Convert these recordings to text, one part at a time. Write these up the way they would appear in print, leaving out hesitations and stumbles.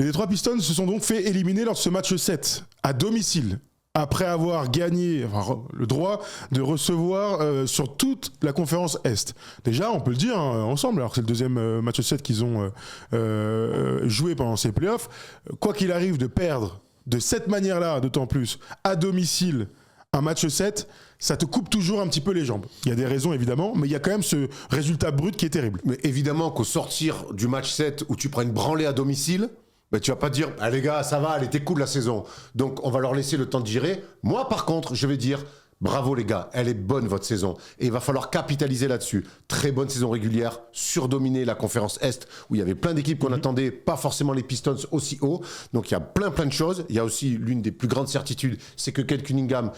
Les Detroit Pistons se sont donc fait éliminer lors de ce match 7 à domicile, après avoir gagné le droit de recevoir sur toute la conférence Est. Déjà, on peut le dire ensemble, alors que c'est le deuxième match 7 qu'ils ont joué pendant ces playoffs, quoi qu'il arrive de perdre de cette manière-là, d'autant plus, à domicile, un match 7, ça te coupe toujours un petit peu les jambes. Il y a des raisons évidemment, mais il y a quand même ce résultat brut qui est terrible. Mais évidemment qu'au sortir du match 7 où tu prends une branlée à domicile, bah, tu vas pas dire ah, les gars, ça va, elle était cool la saison. Donc on va leur laisser le temps de gérer. Moi par contre, je vais dire bravo les gars, elle est bonne votre saison. Et il va falloir capitaliser là-dessus. Très bonne saison régulière, surdominer la conférence Est où il y avait plein d'équipes qu'on attendait, pas forcément les Pistons aussi haut. Donc il y a plein de choses. Il y a aussi l'une des plus grandes certitudes, c'est que Cade Cunningham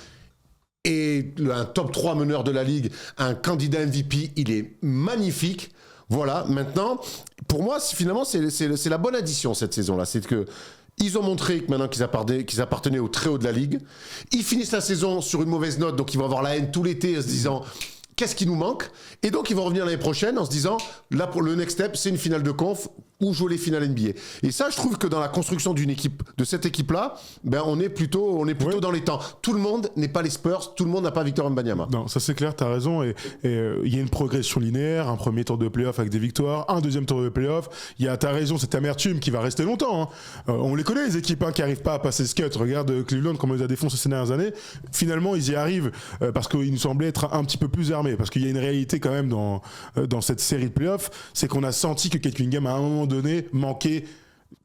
est un top 3 meneur de la ligue, un candidat MVP, il est magnifique. Voilà, maintenant, pour moi, finalement, c'est la bonne addition cette saison-là. C'est que ils ont montré que maintenant qu'ils appartenaient au très haut de la ligue. Ils finissent la saison sur une mauvaise note, donc ils vont avoir la haine tout l'été en se disant qu'est-ce qui nous manque. Et donc ils vont revenir l'année prochaine en se disant là pour le next step, c'est une finale de conf ou jouer les finales NBA. Et ça, je trouve que dans la construction d'une équipe, de cette équipe-là, ben on est plutôt dans les temps. Tout le monde n'est pas les Spurs, tout le monde n'a pas Victor Wembanyama. Non, ça c'est clair, t'as raison. Et il y a une progression linéaire, un premier tour de playoff avec des victoires, un deuxième tour de playoff. T'as raison, cette amertume qui va rester longtemps. Hein. On les connaît, les équipes qui n'arrivent pas à passer ce cut. Regarde Cleveland, comment ils a défoncé ces dernières années. Finalement, ils y arrivent parce qu'ils nous semblaient être un petit peu plus armés. Parce qu'il y a une réalité quand même dans cette série de playoffs, c'est qu'on a senti que Cade Cunningham, à un moment donné, manquait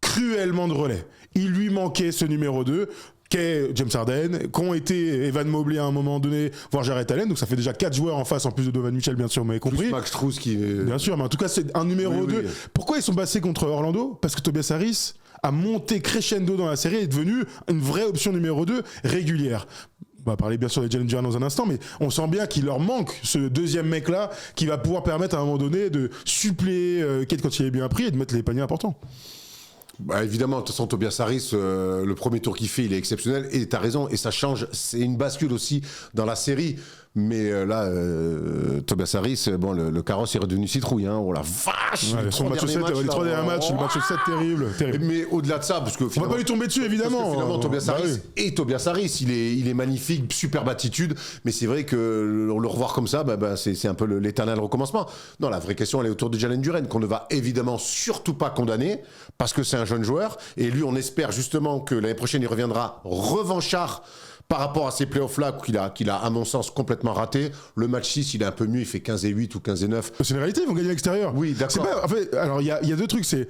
cruellement de relais. Il lui manquait ce numéro 2 qu'est James Harden, qu'ont été Evan Mobley à un moment donné, voire Jarrett Allen, donc ça fait déjà 4 joueurs en face, en plus de Donovan Mitchell, bien sûr, vous m'avez compris. Plus Max Strus qui... Bien sûr, mais en tout cas, c'est un numéro 2. Oui. Pourquoi ils sont passés contre Orlando ? Parce que Tobias Harris a monté crescendo dans la série et est devenu une vraie option numéro 2 régulière. On va parler bien sûr des Jalen Duren dans un instant, mais on sent bien qu'il leur manque ce deuxième mec-là qui va pouvoir permettre à un moment donné de suppléer Cade quand il est bien pris et de mettre les paniers importants. Bah évidemment, de toute façon, Tobias Harris, le premier tour qu'il fait, il est exceptionnel. Et t'as raison, et ça change. C'est une bascule aussi dans la série. Mais là, Tobias Harris, bon, le carrosse est redevenu citrouille. Hein. Oh la vache! Ouais, son match 7, les 3 derniers matchs, le match 7 terrible. Mais au-delà de ça, parce que on va pas lui tomber dessus, évidemment. Finalement, Tobias Harris et Tobias Harris, il est magnifique, superbe attitude. Mais c'est vrai que le revoir comme ça, c'est un peu l'éternel recommencement. Non, la vraie question, elle est autour de Jalen Duren, qu'on ne va évidemment surtout pas condamner, parce que c'est un jeune joueur. Et lui, on espère justement que l'année prochaine, il reviendra revanchard par rapport à ces playoffs-là qu'il a, à mon sens, complètement raté. Le match 6, il est un peu mieux, il fait 15-8 ou 15-9. C'est une réalité, ils vont gagner à l'extérieur. Oui, d'accord. En fait, alors, il y a deux trucs, c'est...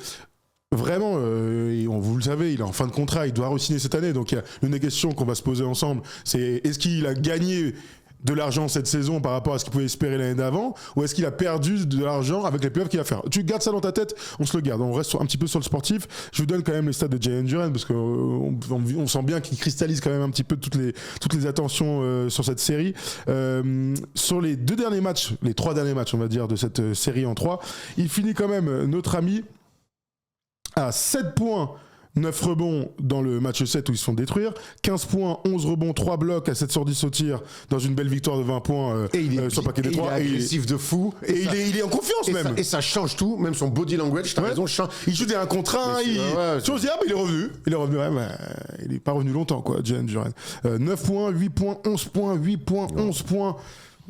Vraiment, vous le savez, il est en fin de contrat, il doit re-signer cette année. Donc, il y a une des questions qu'on va se poser ensemble, c'est est-ce qu'il a gagné de l'argent cette saison par rapport à ce qu'il pouvait espérer l'année d'avant, ou est-ce qu'il a perdu de l'argent avec les playoffs qu'il va faire? Tu gardes ça dans ta tête, on se le garde. On reste un petit peu sur le sportif. Je vous donne quand même les stats de Jalen Duren parce qu'on sent bien qu'il cristallise quand même un petit peu toutes les attentions sur cette série. Sur les 2 derniers matchs, les 3 derniers matchs, on va dire, de cette série en 3, il finit quand même, notre ami, à 7 points, 9 rebonds dans le match 7 où ils se font détruire, 15 points, 11 rebonds, 3 blocs à 7 sur 10 au tir dans une belle victoire de 20 points sur le paquet des 3. Il est agressif de fou. Et il est en confiance même. Et ça change tout, même son body language, t'as raison. Il joue des 1 contre 1, tu se dis, il est revenu. Il est pas revenu longtemps, quoi, Jalen Duren. 9 points, 8 points, 11 points, 8 points, 11 points.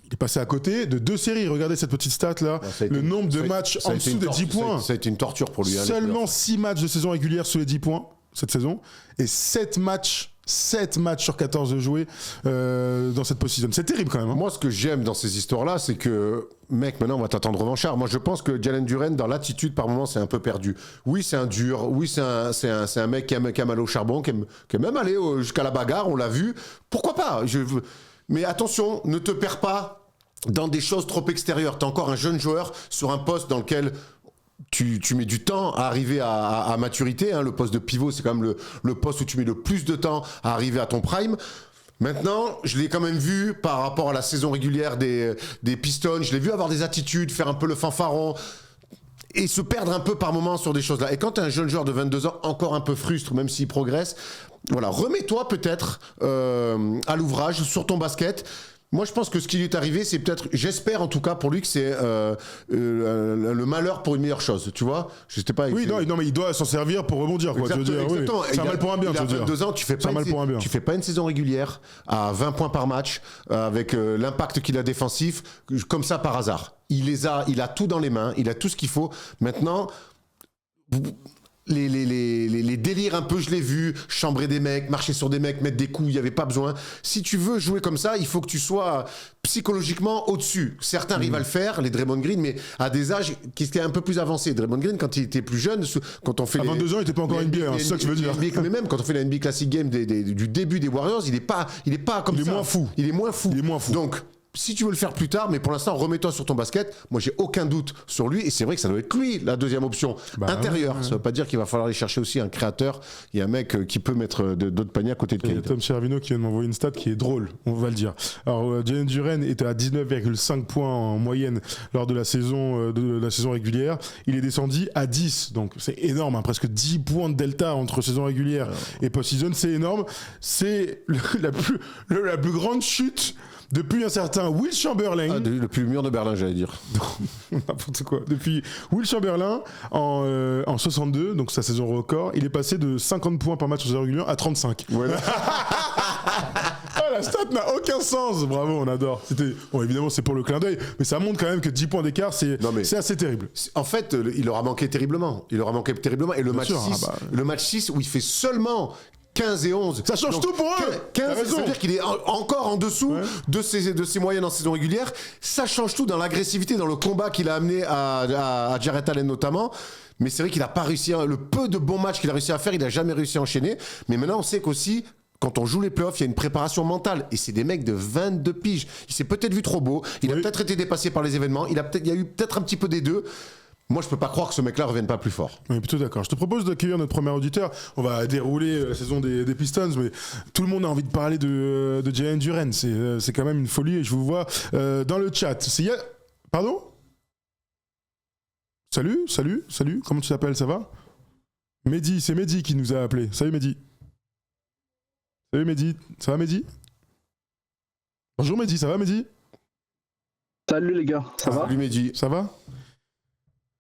Il est passé à côté de 2 séries. Regardez cette petite stat là. Le nombre de matchs en dessous des 10 points. Ça a été une torture pour lui. Seulement 6 matchs de saison régulière sous les 10 points cette saison. Et 7 matchs sur 14 de jouer dans cette post-season. C'est terrible quand même. Hein. Moi, ce que j'aime dans ces histoires-là, c'est que, mec, maintenant, on va t'attendre revanchard. Moi, je pense que Jalen Duren, dans l'attitude, par moment, c'est un peu perdu. Oui, c'est un dur. Oui, c'est un mec qui aime aller au charbon, qui aime même aller jusqu'à la bagarre. On l'a vu. Pourquoi pas? Mais attention, ne te perds pas dans des choses trop extérieures. T'es encore un jeune joueur sur un poste dans lequel tu mets du temps à arriver à maturité. Hein. Le poste de pivot, c'est quand même le poste où tu mets le plus de temps à arriver à ton prime. Maintenant, je l'ai quand même vu par rapport à la saison régulière des Pistons. Je l'ai vu avoir des attitudes, faire un peu le fanfaron et se perdre un peu par moments sur des choses-là. Et quand tu es un jeune joueur de 22 ans, encore un peu frustre, même s'il progresse, voilà, remets-toi peut-être à l'ouvrage sur ton basket. Moi, je pense que ce qui lui est arrivé, c'est peut-être, j'espère en tout cas pour lui que c'est le malheur pour une meilleure chose, tu vois. Je sais pas. Oui, non, mais il doit s'en servir pour rebondir, quoi. Exactement, Tu veux dire, exactement. oui. C'est un mal pour un bien, il tu a veux dire. 22 ans, tu fais pas une saison régulière à 20 points par match avec l'impact qu'il a défensif comme ça par hasard. Il a tout dans les mains, il a tout ce qu'il faut. Maintenant, les délires un peu, je l'ai vu, chambrer des mecs, marcher sur des mecs, mettre des coups, il n'y avait pas besoin. Si tu veux jouer comme ça, il faut que tu sois psychologiquement au-dessus. Certains arrivent à le faire, les Draymond Green, mais à des âges qui étaient un peu plus avancés. Draymond Green, quand il était plus jeune, quand on fait à 22 ans, il n'était pas encore NBA, c'est ça que je veux dire. Mais même quand on fait la NBA Classic Game du début des Warriors, il est pas comme ça. Il est moins fou. Il est moins fou. Il est moins fou. Donc, si tu veux le faire plus tard, mais pour l'instant, remets-toi sur ton basket. Moi, j'ai aucun doute sur lui. Et c'est vrai que ça doit être lui, la deuxième option. Intérieur. Ouais. Ça veut pas dire qu'il va falloir aller chercher aussi un créateur. Il y a un mec qui peut mettre d'autres paniers à côté de Cade. Il y a Tom Chervino qui vient de m'envoyer une stat qui est drôle, on va le dire. Alors, Jalen Duren était à 19,5 points en moyenne lors de la saison régulière. Il est descendu à 10. Donc, c'est énorme, hein, presque 10 points de delta entre saison régulière et post-season. C'est énorme. C'est la plus grande chute depuis un certain Will Chamberlain. Depuis le mur de Berlin, j'allais dire. N'importe quoi. Depuis Will Chamberlain en 62, donc sa saison record, il est passé de 50 points par match en saison régulière à 35. Ouais. La stat n'a aucun sens. Bravo, on adore. Bon, évidemment, c'est pour le clin d'œil, mais ça montre quand même que 10 points d'écart, c'est assez terrible. En fait, il leur a manqué terriblement. Et le match 6, où il fait seulement 15 et 11. Ça change tout pour eux. 15, ça veut dire qu'il est encore en dessous de ses moyennes en saison régulière. Ça change tout dans l'agressivité, dans le combat qu'il a amené à Jarrett Allen notamment. Mais c'est vrai qu'il n'a pas réussi. Le peu de bons matchs qu'il a réussi à faire, il n'a jamais réussi à enchaîner. Mais maintenant, on sait qu'aussi, quand on joue les playoffs, il y a une préparation mentale. Et c'est des mecs de 22 piges. Il s'est peut-être vu trop beau. Il a peut-être été dépassé par les événements. Il y a eu peut-être un petit peu des deux. Moi, je peux pas croire que ce mec-là revienne pas plus fort. Oui, plutôt d'accord. Je te propose d'accueillir notre premier auditeur. On va dérouler la saison des Pistons, mais tout le monde a envie de parler de Jalen Duren. C'est quand même une folie. Et je vous vois dans le chat. Pardon ? Salut. Comment tu t'appelles ? Ça va ? Mehdi, c'est Mehdi qui nous a appelé. Salut Mehdi. Ça va Mehdi ? Bonjour Mehdi, ça va Mehdi ? Salut les gars, ça va ? Salut Mehdi. Ça va ?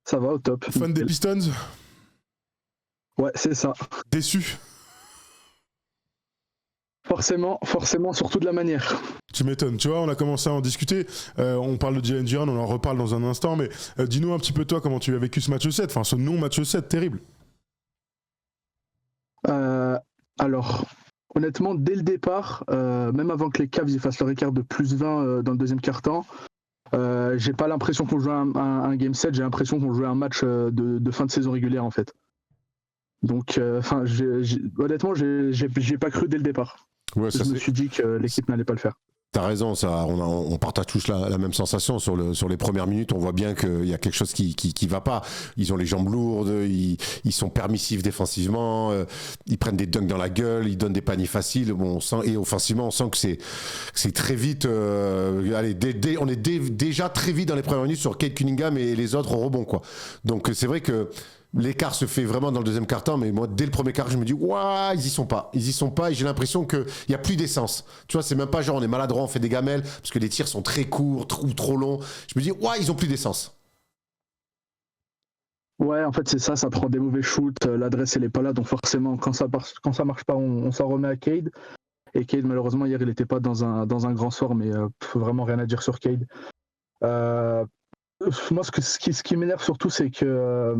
Ça va, au top. Fan des Pistons ? Ouais, c'est ça. Déçu ? Forcément, surtout de la manière. Tu m'étonnes, tu vois, on a commencé à en discuter, on parle de Jalen Duren, on en reparle dans un instant, mais dis-nous un petit peu toi comment tu as vécu ce match 7, enfin ce non-match 7, terrible. Alors, honnêtement, dès le départ, même avant que les Cavs fassent leur écart de plus 20 dans le deuxième quart-temps, j'ai pas l'impression qu'on jouait un game 7, j'ai l'impression qu'on jouait un match de fin de saison régulière en fait. Donc, honnêtement, j'ai pas cru dès le départ. Ouais, je me suis dit que l'équipe n'allait pas le faire. T'as raison, ça, on partage tous la même sensation sur les premières minutes. On voit bien qu'il y a quelque chose qui va pas. Ils ont les jambes lourdes, ils sont permissifs défensivement, ils prennent des dunks dans la gueule, ils donnent des paniers faciles. Bon, on sent, et offensivement, on sent que c'est très vite. On est déjà très vite dans les premières minutes sur Cade Cunningham et les autres au rebond, quoi. Donc c'est vrai que l'écart se fait vraiment dans le deuxième quart-temps, mais moi, dès le premier quart, je me dis, waouh, ils y sont pas, et j'ai l'impression qu'il n'y a plus d'essence. Tu vois, c'est même pas genre, on est maladroit, on fait des gamelles, parce que les tirs sont très courts ou trop longs. Je me dis, waouh, ils ont plus d'essence. Ouais, en fait, c'est ça prend des mauvais shoots, l'adresse, elle est pas là, donc forcément, quand ça marche pas, on s'en remet à Cade. Et Cade, malheureusement, hier, il était pas dans un grand soir, mais vraiment rien à dire sur Cade. Moi, ce qui m'énerve surtout, c'est que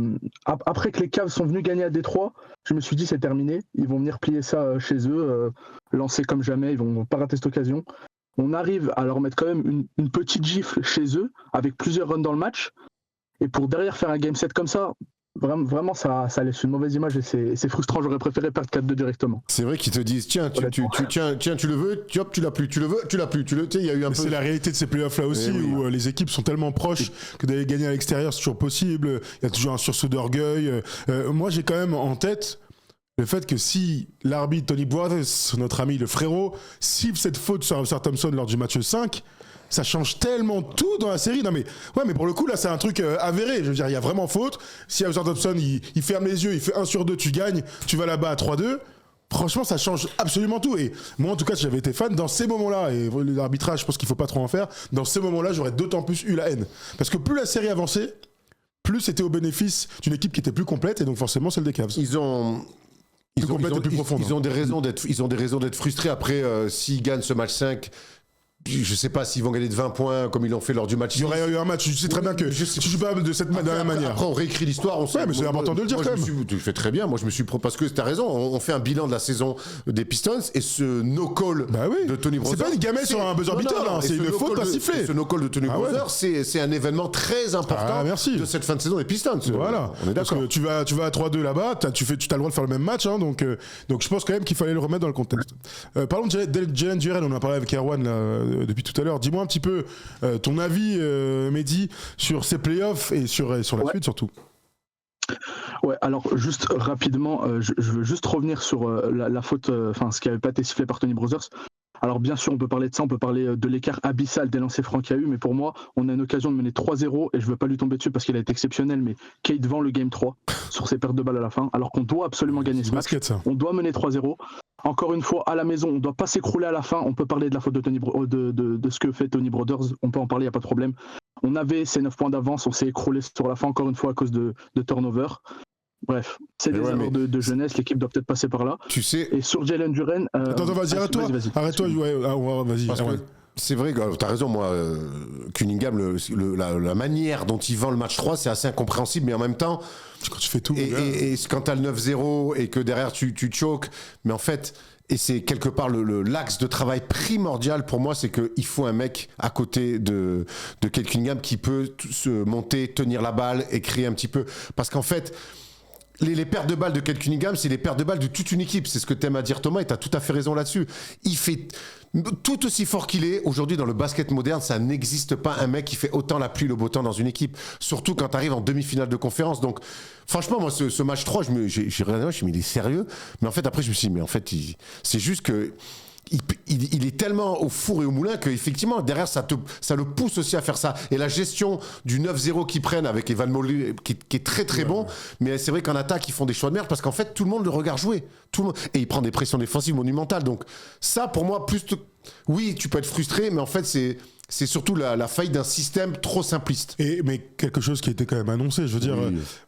après que les Cavs sont venus gagner à Détroit, je me suis dit c'est terminé. Ils vont venir plier ça chez eux, lancer comme jamais. Ils vont pas rater cette occasion. On arrive à leur mettre quand même une petite gifle chez eux avec plusieurs runs dans le match. Et pour derrière faire un game set comme ça, vraiment ça laisse une mauvaise image et c'est frustrant. J'aurais préféré perdre 4-2 directement. C'est vrai qu'ils te disent tiens tu le veux, hop, tu l'as plus, tu le veux, tu l'as plus, il y a eu un peu. C'est la réalité de ces playoffs là aussi où les équipes sont tellement proches que d'aller gagner à l'extérieur c'est toujours possible. Il y a toujours un sursaut d'orgueil. Moi j'ai quand même en tête le fait que si l'arbitre Tony Brothers, notre ami le frérot, siffle cette faute sur Ausar Thompson lors du match 5, ça change tellement tout dans la série. Non mais pour le coup là c'est un truc avéré. Je veux dire il y a vraiment faute. Si Ausar Thompson il ferme les yeux, il fait 1 sur 2, tu gagnes, tu vas là-bas à 3-2. franchement, ça change absolument tout. Et moi, en tout cas, si j'avais été fan, dans ces moments-là, et l'arbitrage, je pense qu'il faut pas trop en faire, dans ces moments-là, j'aurais d'autant plus eu la haine. Parce que plus la série avançait, plus c'était au bénéfice d'une équipe qui était plus complète, et donc forcément celle des Cavs. Ils ont des raisons d'être frustrés après s'ils gagnent ce match 5. Je sais pas s'ils vont gagner de 20 points comme ils l'ont fait lors du match. Il y aurait eu un match, tu sais très bien que tu joues pas de la même manière. Après, on réécrit l'histoire. Ouais, mais c'est important de le dire quand même. Tu fais très bien. Moi, je me suis parce que t'as raison. On fait un bilan de la saison des Pistons et ce no-call de Tony Brothers. C'est pas une gamelle sur un buzzer beater, c'est une faute pas sifflée. Ce no-call de Tony Brothers, c'est un événement très important de cette fin de saison des Pistons. Voilà. On est d'accord. Parce que tu vas à 3-2 là-bas, tu as le droit de faire le même match, donc je pense quand même qu'il fallait le remettre dans le contexte. Parlons de Jalen Duren, on en a parlé avec Erwan depuis tout à l'heure. Dis-moi un petit peu ton avis, Mehdi, sur ces playoffs et sur la suite surtout. Ouais, alors juste rapidement, je veux juste revenir sur la faute, ce qui n'avait pas été sifflé par Tony Brothers. Alors bien sûr, on peut parler de ça, on peut parler de l'écart abyssal des lancers francs qu'il y a eu, mais pour moi, on a une occasion de mener 3-0, et je ne veux pas lui tomber dessus parce qu'il a été exceptionnel, mais Kate vend le Game 3 sur ses pertes de balles à la fin, alors qu'on doit absolument gagner ce match. On doit mener 3-0. Encore une fois, à la maison, on ne doit pas s'écrouler à la fin. On peut parler de la faute de ce que fait Tony Brothers, on peut en parler, il n'y a pas de problème. On avait ces 9 points d'avance, on s'est écroulé sur la fin, encore une fois, à cause de turnover. Bref, c'est des erreurs de jeunesse, l'équipe doit peut-être passer par là. Tu sais... Et sur Jalen Duren... Attends, vas-y, arrête-toi. Vas-y. C'est vrai que tu as raison, moi, Cunningham, la manière dont il vend le match 3, c'est assez incompréhensible, mais en même temps... Quand tu fais tout... Et quand tu as le 9-0 et que derrière tu choques, mais en fait... Et c'est quelque part l'axe de travail primordial pour moi, c'est qu'il faut un mec à côté de Kate Cunningham qui peut se monter, tenir la balle et créer un petit peu. Parce qu'en fait... Les pertes de balles de Kate Cunningham, c'est les pertes de balles de toute une équipe. C'est ce que t'aimes à dire, Thomas, et t'as tout à fait raison là-dessus. Il fait tout aussi fort qu'il est. Aujourd'hui, dans le basket moderne, ça n'existe pas un mec qui fait autant la pluie, le beau temps dans une équipe. Surtout quand t'arrives en demi-finale de conférence. Donc, franchement, moi, ce match 3, j'ai regardé, je me suis dit, il est sérieux. Mais en fait, après, je me suis dit, mais en fait, c'est juste que... Il est tellement au four et au moulin qu'effectivement, derrière, ça le pousse aussi à faire ça. Et la gestion du 9-0 qu'ils prennent avec Evan Mobley, qui est très très bon, mais c'est vrai qu'en attaque, ils font des choix de merde parce qu'en fait, tout le monde le regarde jouer. Et il prend des pressions défensives monumentales. Donc, ça, pour moi, oui, tu peux être frustré, mais en fait, c'est surtout la faillite d'un système trop simpliste. Mais quelque chose qui était quand même annoncé. Je veux dire,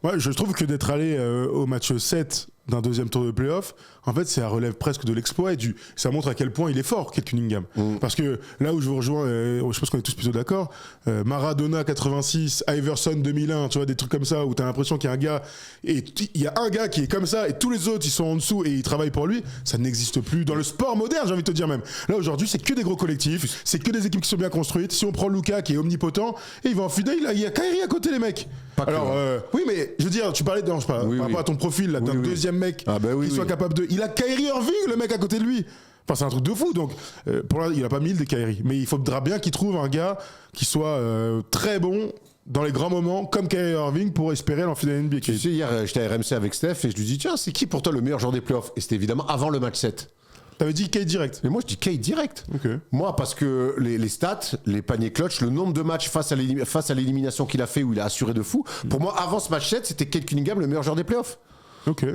moi, je trouve que d'être allé au match 7 d'un deuxième tour de play-off, en fait, ça relève presque de l'exploit et ça montre à quel point il est fort, Kate Cunningham. Parce que là où je vous rejoins, je pense qu'on est tous plutôt d'accord, Maradona 86, Iverson 2001, tu vois, des trucs comme ça où t'as l'impression qu'il y a un gars, et il y a un gars qui est comme ça et tous les autres ils sont en dessous et ils travaillent pour lui, ça n'existe plus dans le sport moderne, j'ai envie de te dire même. Là aujourd'hui, c'est que des gros collectifs, c'est que des équipes qui sont bien construites. Si on prend Luka qui est omnipotent, et il va en finale, il y a Kyrie à côté, les mecs. Alors, oui, mais je veux dire, tu parlais par rapport à ton profil, là, d'un deuxième mec qui soit capable de. Il a Kyrie Irving, le mec à côté de lui. Enfin, c'est un truc de fou. Donc, pour l'instant, il a pas 1000 de Kyrie. Mais il faudra bien qu'il trouve un gars qui soit très bon dans les grands moments, comme Kyrie Irving, pour espérer l'en finale NBA. Tu sais, hier, j'étais à RMC avec Steph et je lui dis, tiens, c'est qui pour toi le meilleur joueur des playoffs? Et c'était évidemment avant le match 7. T'avais dit Kate direct. Mais moi, je dis Kate direct. Okay. Moi, parce que les stats, les paniers clutch, le nombre de matchs face à l'élimination qu'il a fait, où il a assuré de fou, pour moi, avant ce match 7, c'était Kate Cunningham le meilleur joueur des playoffs. Ok.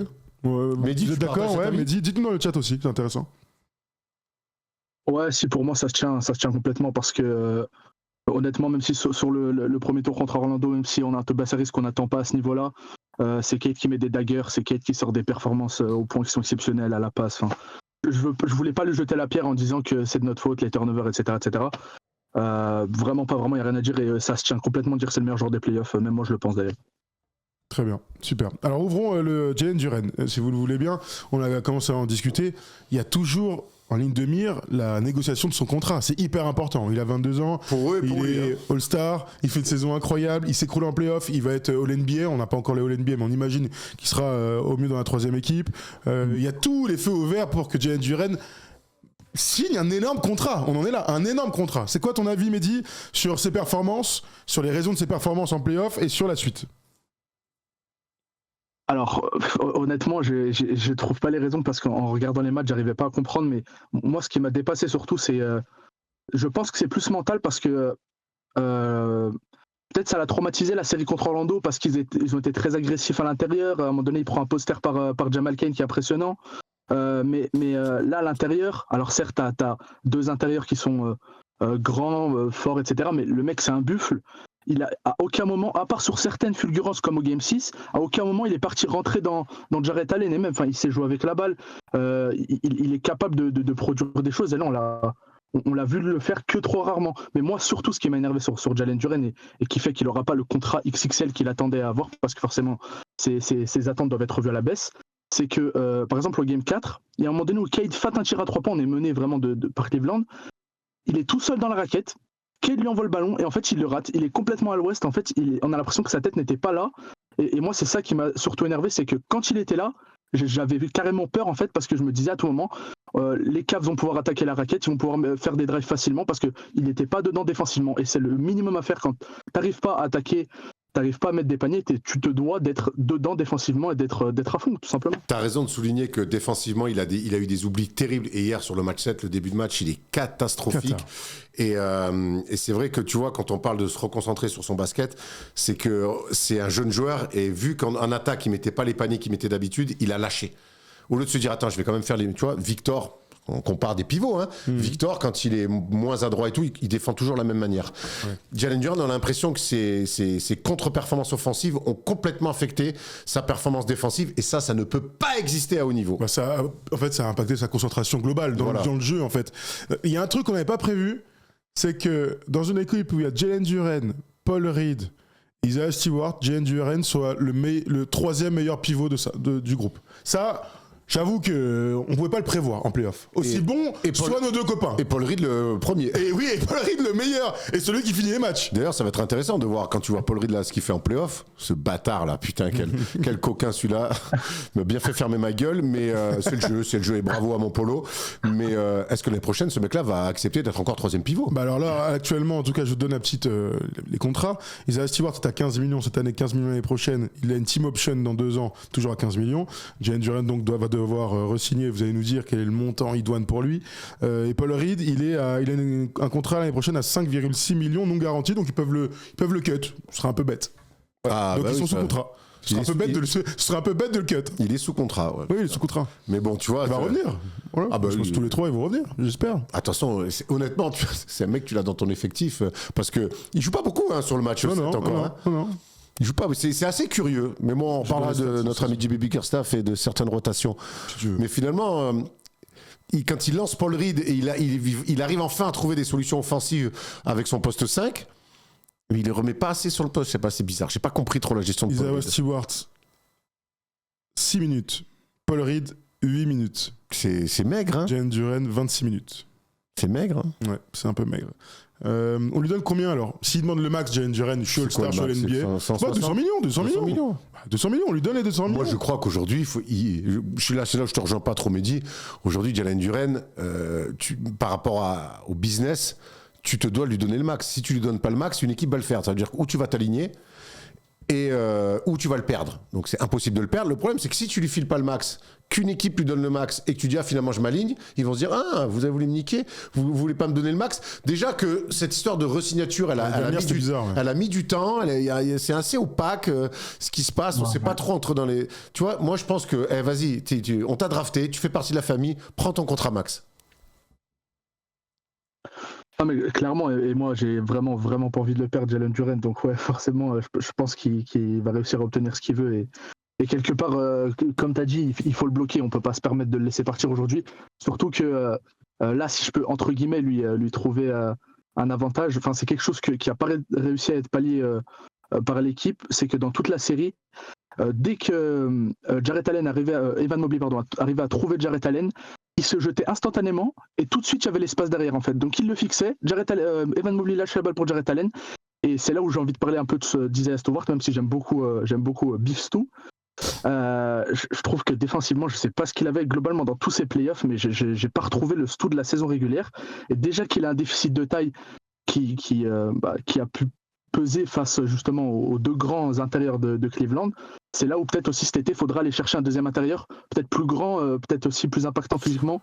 Mais vous êtes d'accord, mais dites-nous dans le chat aussi, c'est intéressant. Ouais, si pour moi ça se tient complètement parce que honnêtement, même si sur le premier tour contre Orlando, même si on a un Tobias Harris qu'on n'attend pas à ce niveau-là, c'est Kate qui met des daggers, c'est Kate qui sort des performances au point qui sont exceptionnelles à la passe. Enfin, je voulais pas lui jeter la pierre en disant que c'est de notre faute, les turnovers, etc. Vraiment pas, vraiment, il n'y a rien à dire et ça se tient complètement de dire que c'est le meilleur joueur des playoffs, même moi je le pense d'ailleurs. Très bien, super. Alors ouvrons le Jalen Duren, si vous le voulez bien. On a commencé à en discuter. Il y a toujours en ligne de mire la négociation de son contrat. C'est hyper important. Il a 22 ans, il est All-Star, il fait une saison incroyable, il s'écroule en play-off, il va être All-NBA. On n'a pas encore les All-NBA, mais on imagine qu'il sera au mieux dans la troisième équipe. Il y a tous les feux au vert pour que Jalen Duren signe un énorme contrat. On en est là, un énorme contrat. C'est quoi ton avis, Mehdi, sur ses performances, sur les raisons de ses performances en play-off et sur la suite? Alors, honnêtement, je trouve pas les raisons parce qu'en regardant les matchs, j'arrivais pas à comprendre. Mais moi, ce qui m'a dépassé surtout, c'est, je pense que c'est plus mental parce que peut-être ça l'a traumatisé la série contre Orlando parce qu'ils ont été très agressifs à l'intérieur. À un moment donné, il prend un poster par Jamal Cain qui est impressionnant. Là, à l'intérieur, alors certes, t'as 2 intérieurs qui sont grands, forts, etc. Mais le mec, c'est un buffle. Il a à aucun moment, à part sur certaines fulgurances comme au Game 6, à aucun moment il est parti rentrer dans Jarrett Allen. Et même, il sait jouer avec la balle. Il est capable de produire des choses. Et là, on l'a vu le faire que trop rarement. Mais moi, surtout, ce qui m'a énervé sur Jalen Duren et qui fait qu'il n'aura pas le contrat XXL qu'il attendait à avoir, parce que forcément, ses attentes doivent être revues à la baisse, c'est que, par exemple, au Game 4, il y a un moment donné où Cade fait un tir à 3 points, on est mené vraiment par Cleveland. Il est tout seul dans la raquette. Cade lui envoie le ballon et en fait, il le rate. Il est complètement à l'ouest. En fait, on a l'impression que sa tête n'était pas là. Et moi, c'est ça qui m'a surtout énervé, c'est que quand il était là, j'avais carrément peur en fait parce que je me disais à tout moment les Cavs vont pouvoir attaquer la raquette, ils vont pouvoir faire des drives facilement parce qu'il n'était pas dedans défensivement et c'est le minimum à faire quand tu n'arrives pas à attaquer, t'arrives pas à mettre des paniers, tu te dois d'être dedans défensivement et d'être à fond tout simplement. T'as raison de souligner que défensivement il a eu des oublis terribles et hier sur le match 7, le début de match il est catastrophique et c'est vrai que tu vois quand on parle de se reconcentrer sur son basket, c'est que c'est un jeune joueur et vu qu'en attaque il mettait pas les paniers qu'il mettait d'habitude, il a lâché. Au lieu de se dire attends je vais quand même faire les, tu vois, Victor, on compare des pivots, hein. Victor, quand il est moins adroit et tout, il défend toujours de la même manière. Ouais. Jalen Duren, on a l'impression que ses contre-performances offensives ont complètement affecté sa performance défensive et ça ne peut pas exister à haut niveau. Bah ça a impacté sa concentration globale dans le jeu, en fait. Il y a un truc qu'on n'avait pas prévu, c'est que dans une équipe où il y a Jalen Duren, Paul Reed, Isaiah Stewart, Jalen Duren soit le 3e meilleur pivot du groupe. Ça... J'avoue qu'on ne pouvait pas le prévoir en play-off. Aussi bon, soit nos 2 copains. Et Paul Reed le premier. Et oui, et Paul Reed le meilleur. Et celui qui finit les matchs. D'ailleurs, ça va être intéressant de voir quand tu vois Paul Reed là, ce qu'il fait en play-off. Ce bâtard là, putain, quel coquin celui-là. Il m'a bien fait fermer ma gueule, mais c'est le jeu et bravo à mon Polo. Mais est-ce que l'année prochaine, ce mec-là va accepter d'être encore 3e pivot ? Bah alors là, actuellement, en tout cas, je vous donne les contrats. Isaiah Stewart est à 15 millions cette année, 15 millions l'année prochaine. Il a une team option dans 2 ans, toujours à 15 millions. Jalen Duren donc va devoir re-signer. Vous allez nous dire quel est le montant idoine pour lui. Et Paul Reed, il a un contrat l'année prochaine à 5,6 millions non garanti, donc ils peuvent le cut. Ce serait un peu bête. Voilà. Donc ils sont sous contrat. Ce serait un peu bête de le cut. Il est sous contrat. Ouais. Oui, il est sous contrat. Mais bon, tu vois. Il va revenir. Voilà. Je pense que tous les 3 ils vont revenir, j'espère. Attention, honnêtement, c'est un mec que tu l'as dans ton effectif parce que il joue pas beaucoup sur le match. Non. Il joue pas, c'est assez curieux. Mais bon, on parlera de notre ami JB Bickerstaff et de certaines rotations. Mais finalement, quand il lance Paul Reed et il arrive enfin à trouver des solutions offensives avec son poste 5, mais il les remet pas assez sur le poste. Je sais pas, c'est bizarre. J'ai pas compris trop la gestion de Paul Reed. Isaiah Stewart, 6 minutes. Paul Reed, 8 minutes. C'est maigre, hein. Jalen Duren, 26 minutes. C'est maigre, hein. Ouais, c'est un peu maigre. On lui donne combien alors ? S'il demande le max, Jalen Duren, je suis All-Star, je suis NBA. 200 millions. 200 millions, on lui donne les 200 millions. Moi, je crois qu'aujourd'hui, je suis là, c'est là où je te rejoins pas trop, Mehdi. Aujourd'hui, Jalen Duren, par rapport au business, tu te dois lui donner le max. Si tu lui donnes pas le max, une équipe va le faire. Ça veut dire où tu vas t'aligner et où tu vas le perdre. Donc c'est impossible de le perdre. Le problème, c'est que si tu lui files pas le max, qu'une équipe lui donne le max et que tu dis finalement je m'aligne, ils vont se dire vous avez voulu me niquer, vous voulez pas me donner le max. Déjà que cette histoire de resignature, elle a mis du temps, c'est assez opaque ce qui se passe, on sait pas trop entre dans les. Tu vois, moi je pense que vas-y, on t'a drafté, tu fais partie de la famille, prends ton contrat max. Ah mais clairement, et moi j'ai vraiment pas envie de le perdre, Jalen Duren, donc ouais, forcément je pense qu'il va réussir à obtenir ce qu'il veut et quelque part, comme tu as dit, il faut le bloquer, on peut pas se permettre de le laisser partir aujourd'hui, surtout que là, si je peux entre guillemets lui trouver un avantage, enfin c'est quelque chose qui a pas réussi à être pallié par l'équipe, c'est que dans toute la série, dès que Jarrett Allen Evan Mobley arrivait à trouver Jarrett Allen, il se jetait instantanément et tout de suite il y avait l'espace derrière en fait. Donc il le fixait, Evan Mobley lâche la balle pour Jarrett Allen et c'est là où j'ai envie de parler un peu d'Isaiah Stewart, même si j'aime beaucoup Beef Stew. Je trouve que défensivement je sais pas ce qu'il avait globalement dans tous ses playoffs, mais j'ai pas retrouvé le Stew de la saison régulière et déjà qu'il a un déficit de taille qui a pu peser face justement aux 2 grands intérieurs de Cleveland. C'est là où peut-être aussi cet été, il faudra aller chercher un deuxième intérieur, peut-être plus grand, peut-être aussi plus impactant physiquement,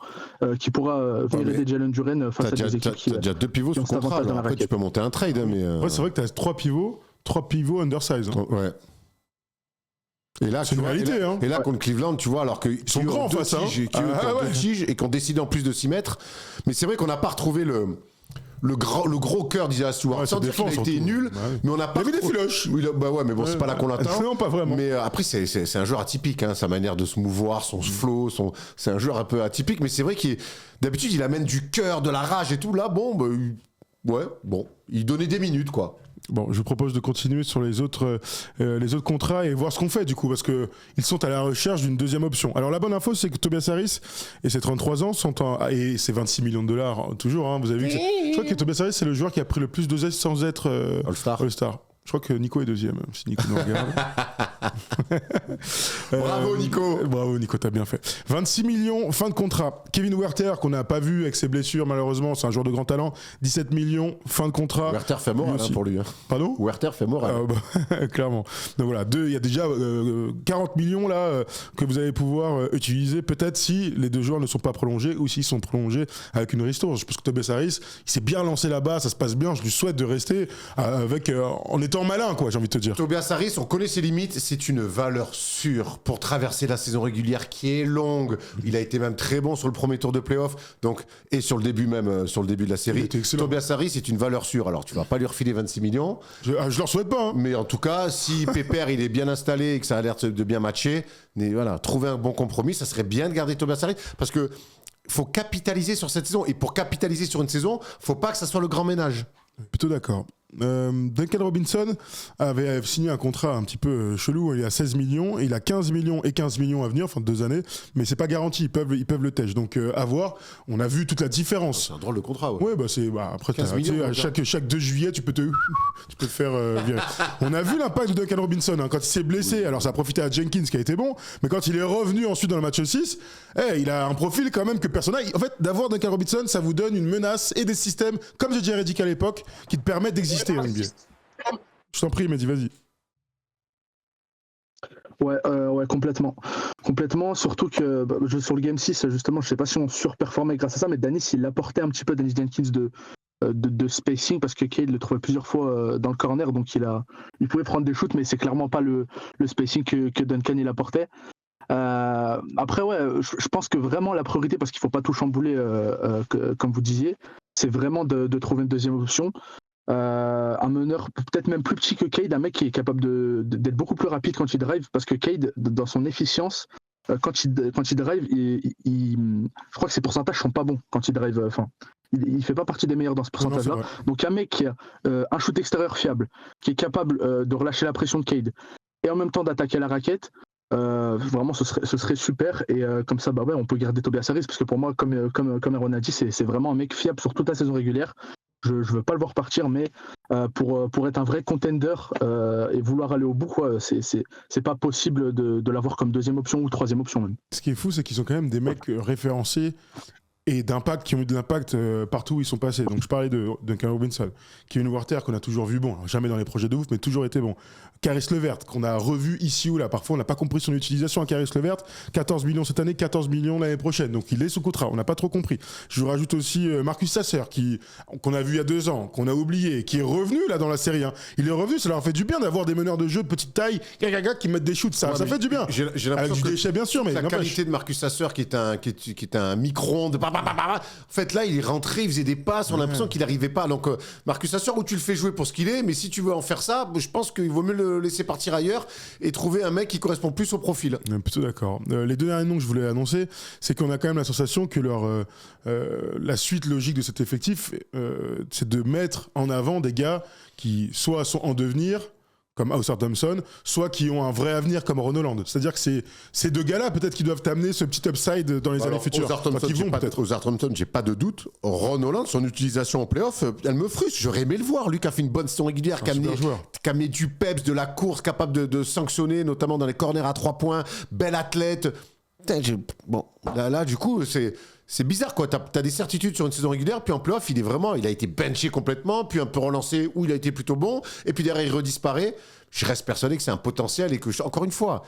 qui pourra venir aider Jalen Duren face à des équipes qui t'as déjà 2 pivots sous contrat, après tu peux monter un trade. Mais ouais, c'est vrai que t'as 3 pivots undersize. Hein. Ouais. Et là, C'est une réalité, hein. Et là, contre Cleveland, tu vois, alors qu'ils sont grands en face, hein. Qui ont deux tiges et qui ont décidé en plus de s'y mettre. Mais c'est vrai qu'on n'a pas retrouvé le gros cœur d'Isaiah Stewart. Sans dire qu'il a été nul, mais on n'a pas. Il a mis des filoches. Oui, bah ouais, mais bon, c'est pas là qu'on l'attend. Non, pas vraiment. Mais après, c'est un joueur atypique, hein, sa manière de se mouvoir, son flow, c'est un joueur un peu atypique, mais c'est vrai qu'il d'habitude, il amène du cœur, de la rage et tout. Là, bon, il donnait des minutes, quoi. Bon, je vous propose de continuer sur les autres contrats et voir ce qu'on fait du coup, parce qu'ils sont à la recherche d'une deuxième option. Alors la bonne info, c'est que Tobias Harris et ses 33 ans et ses 26 millions de dollars toujours. Hein, vous avez vu je crois que Tobias Harris c'est le joueur qui a pris le plus d'oseille sans être All-Star. Je crois que Nico est deuxième, si Nico nous regarde. Bravo Nico. Bravo Nico, t'as bien fait. 26 millions, fin de contrat. Kevin Huerter, qu'on n'a pas vu avec ses blessures malheureusement, c'est un joueur de grand talent. 17 millions, fin de contrat. Huerter fait morale pour lui. Hein. Pardon ? Huerter fait morale. Clairement. Donc voilà, il y a déjà 40 millions là que vous allez pouvoir utiliser peut-être si les deux joueurs ne sont pas prolongés ou s'ils sont prolongés avec une ristourne. Je pense que Tobias Harris, il s'est bien lancé là-bas, ça se passe bien, je lui souhaite de rester en étant malin, quoi, j'ai envie de te dire. Tobias Harris, on connaît ses limites, c'est une valeur sûre pour traverser la saison régulière qui est longue. Il a été même très bon sur le premier tour de play-off, et sur le début de la série. Tobias Harris est une valeur sûre. Alors tu vas pas lui refiler 26 millions. Je leur souhaite pas. Hein. Mais en tout cas, si Pépère il est bien installé et que ça a l'air de bien matcher, voilà, trouver un bon compromis, ça serait bien de garder Tobias Harris parce que faut capitaliser sur cette saison. Et pour capitaliser sur une saison, faut pas que ça soit le grand ménage. Plutôt d'accord. Duncan Robinson avait signé un contrat un petit peu chelou, il a 16 millions, et il a 15 millions et 15 millions à venir, enfin 2 années, mais c'est pas garanti, ils peuvent le tèche, donc à voir, on a vu toute la différence. C'est un drôle de contrat, ouais. Ouais, après, 15 millions, chaque 2 juillet, tu peux te faire virer. On a vu l'impact de Duncan Robinson, hein, quand il s'est blessé, alors ça a profité à Jenkins qui a été bon, mais quand il est revenu ensuite dans le match 6, il a un profil quand même que personne n'a. En fait, d'avoir Duncan Robinson, ça vous donne une menace et des systèmes, comme j'ai déjà dit à l'époque, qui te permettent d'exister. Je t'en prie, Mehdi, vas-y. Ouais, complètement. Surtout que sur le Game 6, justement, je sais pas si on surperformait grâce à ça, mais Danis, il apportait un petit peu Danis Jenkins de spacing parce que Cade le trouvait plusieurs fois dans le corner, donc il pouvait prendre des shoots, mais c'est clairement pas le spacing que Duncan il apportait. Après, je pense que vraiment la priorité, parce qu'il faut pas tout chambouler, comme vous disiez, c'est vraiment de trouver une deuxième option. Un meneur peut-être même plus petit que Cade, un mec qui est capable d'être beaucoup plus rapide quand il drive, parce que Cade, dans son efficience, quand il drive, je crois que ses pourcentages sont pas bons quand il drive. Enfin, il fait pas partie des meilleurs dans ce pourcentage-là. Donc un mec qui a un shoot extérieur fiable, qui est capable de relâcher la pression de Cade et en même temps d'attaquer la raquette. Vraiment ce serait super, et comme ça on peut garder Tobias Harris, parce que pour moi, comme Aaron a dit, c'est vraiment un mec fiable sur toute la saison régulière. Je veux pas le voir partir, mais pour être un vrai contender et vouloir aller au bout, c'est pas possible de l'avoir comme deuxième option ou troisième option même. Ce qui est fou, c'est qu'ils sont quand même des mecs référencés et d'impact, qui ont eu de l'impact partout où ils sont passés. Donc je parlais de Duncan Robinson, Kevin Huerter, qu'on a toujours vu bon, alors, jamais dans les projets de ouf, mais toujours été bon. Caris Levert, qu'on a revu ici ou là, parfois on n'a pas compris son utilisation à Caris Levert, 14 millions cette année, 14 millions l'année prochaine, donc il est sous contrat, on n'a pas trop compris. Je vous rajoute aussi Marcus Sasser, qu'on a vu il y a 2 ans, qu'on a oublié, qui est revenu là dans la série 1. Il est revenu, ça leur fait du bien d'avoir des meneurs de jeu de petite taille, qui mettent des shoots, ça fait du bien. J'ai l'impression avec du déchet bien sûr, mais la qualité de Marcus Sasser qui est un micro-ondes. En fait là il est rentré, il faisait des passes, on a l'impression qu'il n'arrivait pas. Donc Marcus Sasser, où tu le fais jouer pour ce qu'il est, mais si tu veux en faire ça, je pense qu'il vaut mieux le laisser partir ailleurs et trouver un mec qui correspond plus au profil. Plutôt d'accord. Les 2 derniers noms que je voulais annoncer, c'est qu'on a quand même la sensation que la suite logique de cet effectif, c'est de mettre en avant des gars qui soit sont en devenir, comme Ausar Thompson, soit qui ont un vrai avenir comme Ron Holland. C'est-à-dire que c'est ces 2 gars-là peut-être qui doivent t'amener ce petit upside dans les années futures. Ausar Thompson, j'ai pas de doute. Ron Holland, son utilisation en play-off, elle me frustre. J'aurais aimé le voir, lui qui a fait une bonne saison régulière, qui a amené du peps, de la course, capable de sanctionner, notamment dans les corners à 3 points, bel athlète. Bon, là du coup, c'est bizarre quoi, t'as des certitudes sur une saison régulière, puis en play-off il a été benché complètement, puis un peu relancé où il a été plutôt bon, et puis derrière il redisparaît. Je reste persuadé que c'est un potentiel et que, encore une fois,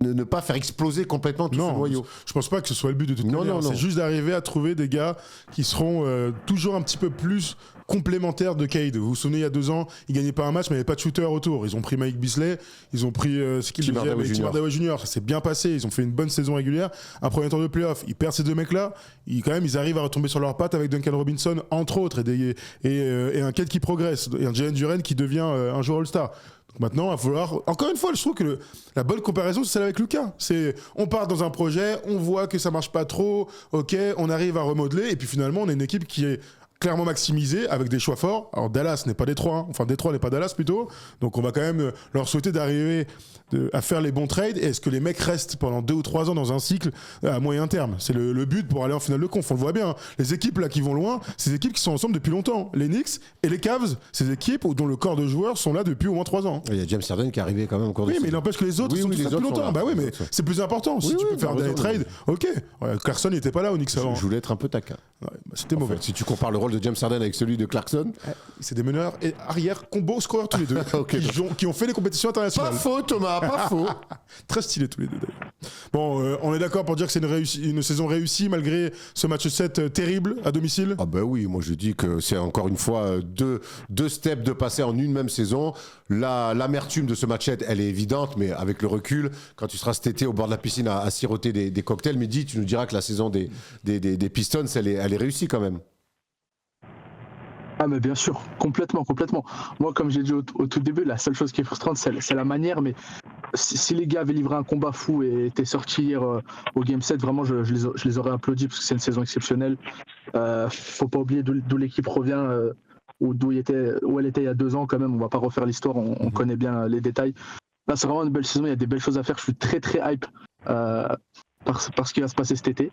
ne pas faire exploser complètement tout ce noyau. Je pense pas que ce soit le but de toute manière. C'est juste d'arriver à trouver des gars qui seront toujours un petit peu plus complémentaires de Cade. Vous vous souvenez, il y a 2 ans, ils gagnaient pas un match, mais il n'y avait pas de shooter autour. Ils ont pris Mike Beasley, ils ont pris Tim Hardaway Jr. Ça s'est bien passé, ils ont fait une bonne saison régulière. Un premier tour de playoff, ils perdent ces 2 mecs-là. Ils arrivent à retomber sur leurs pattes avec Duncan Robinson, entre autres, et un Cade qui progresse, et un Jalen Duren qui devient un joueur All-Star. Donc maintenant, il va falloir. Encore une fois, je trouve que la bonne comparaison, c'est celle avec Luka. On part dans un projet, on voit que ça marche pas trop, ok, on arrive à remodeler, et puis finalement, on a une équipe qui est clairement maximisée avec des choix forts. Alors Dallas n'est pas Détroit, hein. Enfin Détroit n'est pas Dallas plutôt. Donc on va quand même leur souhaiter d'arriver à faire les bons trades. Et est-ce que les mecs restent pendant 2 ou 3 ans dans un cycle à moyen terme? C'est le but pour aller en finale de conf. On le voit bien. Les équipes là qui vont loin, c'est des équipes qui sont ensemble depuis longtemps. Les Knicks et les Cavs, c'est des équipes dont le corps de joueurs sont là depuis au moins 3 ans. Il y a James Harden qui est arrivé quand même au cours de mais il n'empêche que les autres sont tous là depuis longtemps. Bah oui, mais c'est plus important. Si tu peux faire des trades, ok. Clarkson n'était pas là au Knicks avant. Je voulais être un peu taquin. C'était mauvais. Si tu compares le rôle de James Harden avec celui de Clarkson, c'est des meneurs et arrière combo scoreurs tous les deux qui ont fait les compétitions internationales. Pas faux Thomas, pas faux. Très stylé tous les deux d'ailleurs. Bon, on est d'accord pour dire que c'est une saison réussie malgré ce match 7 terrible à domicile. Ah ben oui, moi je dis que c'est encore une fois deux steps de passer en une même saison. L'amertume de ce match 7, elle est évidente, mais avec le recul, quand tu seras cet été au bord de la piscine à siroter des cocktails, Mehdi, tu nous diras que la saison des Pistons, elle est réussie quand même. Ah mais bien sûr, complètement. Moi, comme j'ai dit au tout début, la seule chose qui est frustrante, c'est la manière. Mais si les gars avaient livré un combat fou et étaient sortis hier au Game 7, vraiment, je les aurais applaudis parce que c'est une saison exceptionnelle. Faut pas oublier d'où l'équipe revient, où elle était il y a 2 ans quand même. On va pas refaire l'histoire, on connaît bien les détails. Là, c'est vraiment une belle saison, il y a des belles choses à faire. Je suis très très hype par ce qui va se passer cet été.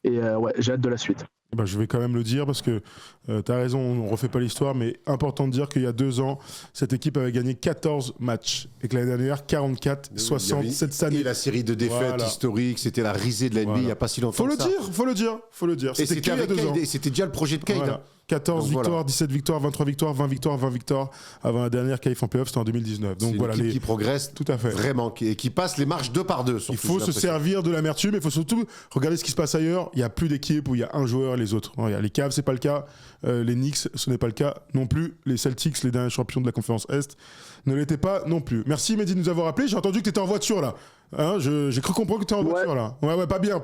Et j'ai hâte de la suite. Je vais quand même le dire parce que tu as raison, on ne refait pas l'histoire, mais important de dire qu'il y a 2 ans, cette équipe avait gagné 14 matchs et que l'année dernière, 44, 60, cette année. Et la série de défaites historiques, c'était la risée de la NBA il n'y a pas si longtemps. Faut le dire. Et c'était il y a 2 ans. Et c'était déjà le projet de Cade. Voilà. 14 victoires, 17 victoires, 23 victoires, 20 victoires avant la dernière qualif en playoff, c'était en 2019. Donc c'est une équipe qui progresse tout à fait. Vraiment, et qui passe les marches 2 par 2. Il faut se servir de l'amertume, mais il faut surtout regarder ce qui se passe ailleurs. Il n'y a plus d'équipe où il y a un joueur et les autres. Les Cavs, c'est pas le cas. Les Knicks, ce n'est pas le cas non plus. Les Celtics, les derniers champions de la conférence Est, ne l'étaient pas non plus. Merci Mehdi de nous avoir appelé. J'ai entendu que tu étais en voiture là. Hein, j'ai cru comprendre que tu es en voiture là. Ouais, pas bien.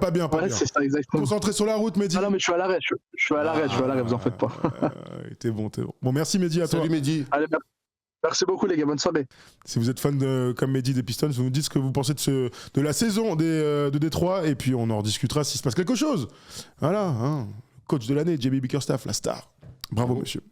C'est ça, exactement. Concentré sur la route, Mehdi. Ah non, mais je suis à l'arrêt. Je suis à l'arrêt, vous en faites pas. T'es bon. Bon, merci Mehdi à toi. Salut Mehdi. Allez, merci beaucoup les gars, bonne soirée. Si vous êtes fan comme Mehdi des Pistons, vous nous dites ce que vous pensez de la saison de Détroit et puis on en rediscutera s'il se passe quelque chose. Voilà, coach de l'année, JB Bickerstaff, la star. Bravo monsieur.